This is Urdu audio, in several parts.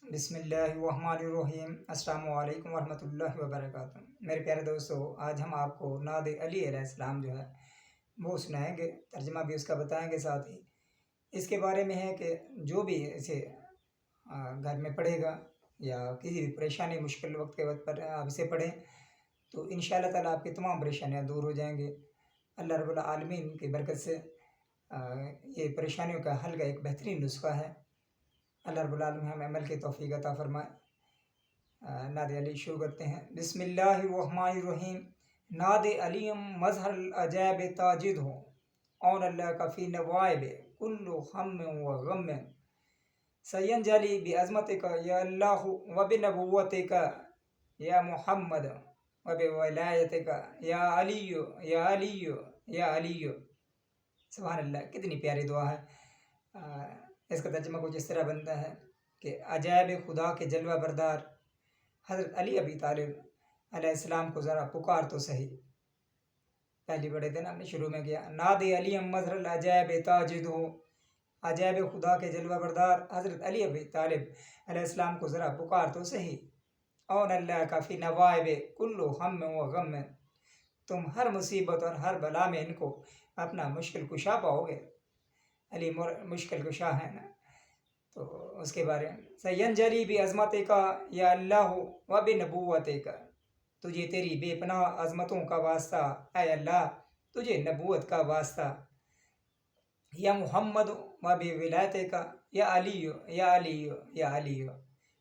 بسم اللہ الرحمن الرحیم۔ السلام علیکم ورحمۃ اللہ وبرکاتہ۔ میرے پیارے دوستو، آج ہم آپ کو نعت علی علیہ السلام جو ہے وہ سنائیں گے، ترجمہ بھی اس کا بتائیں گے، ساتھ ہی اس کے بارے میں ہے کہ جو بھی اسے گھر میں پڑھے گا یا کسی بھی پریشانی مشکل وقت کے وقت پر آپ اسے پڑھیں تو انشاءاللہ تعالیٰ آپ کی تمام پریشانیاں دور ہو جائیں گے۔ اللہ رب العالمین کی برکت سے یہ پریشانیوں کا حل کا ایک بہترین نسخہ ہے۔ اللہ رب العالمین ہمیں عمل کی توفیق عطا فرمائے۔ نعت علی شروع کرتے ہیں۔ بسم اللہ الرحمن الرحیم۔ نعت علی مظہر العجائب تاجد ہو، اون اللہ کا فی نوائب کل ہم و غم، سینجلی بعظمتک یا اللہ و بنبوتک یا محمد و بولایتک یا علی یا علی یا علی۔ سبحان اللہ، کتنی پیاری دعا ہے۔ اس کا ترجمہ کچھ اس طرح بنتا ہے کہ عجائب خدا کے جلوہ بردار حضرت علی ابی طالب علیہ السلام کو ذرا پکار تو صحیح۔ پہلی بڑے دن ہم نے شروع میں کیا، نعت علی مظہر العجائب تاجد ہو، عجائب خدا کے جلوہ بردار حضرت علی ابی طالب علیہ السلام کو ذرا پکار تو صحیح۔ اون اللہ کا فی نوائب کل ہم و غم، تم ہر مصیبت اور ہر بلا میں ان کو اپنا مشکل کشا پاؤ گے۔ علی مشکل کشا ہے نا، تو اس کے بارے میں سینجلی بعظمتک یا اللہ و بنبوتک، تجھے تیری بے پناہ عظمتوں کا واسطہ اے اللہ، تجھے نبوت کا واسطہ، یا محمد و بولایتک یا علی یا علی یا علی،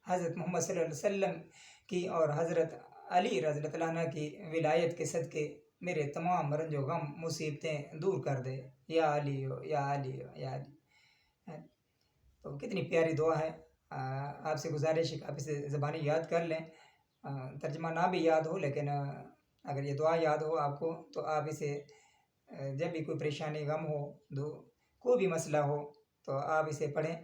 حضرت محمد صلی اللہ علیہ وسلم کی اور حضرت علی رضی اللہ عنہ کی ولایت کے صدقے میرے تمام رنج و غم مصیبتیں دور کر دے، یا علی یا علی یا علی۔ تو کتنی پیاری دعا ہے۔ آپ سے گزارش ہے کہ آپ اسے زبانی یاد کر لیں، ترجمہ نہ بھی یاد ہو لیکن اگر یہ دعا یاد ہو آپ کو تو آپ اسے جب بھی کوئی پریشانی غم ہو کوئی بھی مسئلہ ہو تو آپ اسے پڑھیں،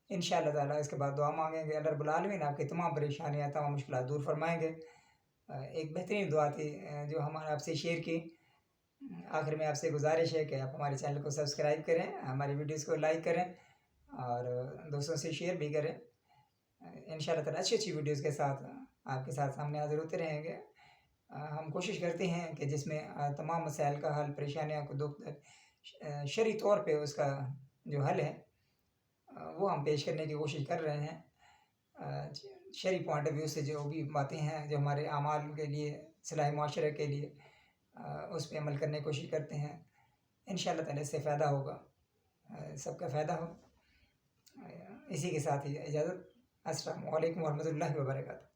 انشاءاللہ تعالیٰ اس کے بعد دعا مانگیں گے، اللہ رب العالمین آپ کی تمام پریشانیاں تمام مشکلات دور فرمائیں گے۔ ایک بہترین دعا تھی جو ہمارے آپ سے شیئر کی۔ آخر میں آپ سے گزارش ہے کہ آپ ہمارے چینل کو سبسکرائب کریں، ہماری ویڈیوز کو لائک کریں اور دوستوں سے شیئر بھی کریں۔ انشاءاللہ تعالیٰ اچھی ویڈیوز کے ساتھ آپ کے ساتھ سامنے حاضر ہوتے رہیں گے۔ ہم کوشش کرتے ہیں کہ جس میں تمام مسائل کا حل، پریشانیاں کو دکھ شرعی طور پہ اس کا جو حل ہے وہ ہم پیش کرنے کی کوشش کر رہے ہیں۔ شرعی پوائنٹ آف ویو سے جو بھی باتیں ہیں جو ہمارے اعمال کے لیے، صلاح معاشرہ کے لیے، اس پہ عمل کرنے کی کوشش کرتے ہیں۔ انشاءاللہ تعالیٰ اس سے فائدہ ہوگا، سب کا فائدہ ہو۔ اسی کے ساتھ ہی اجازت۔ السلام علیکم ورحمۃ اللہ وبرکاتہ۔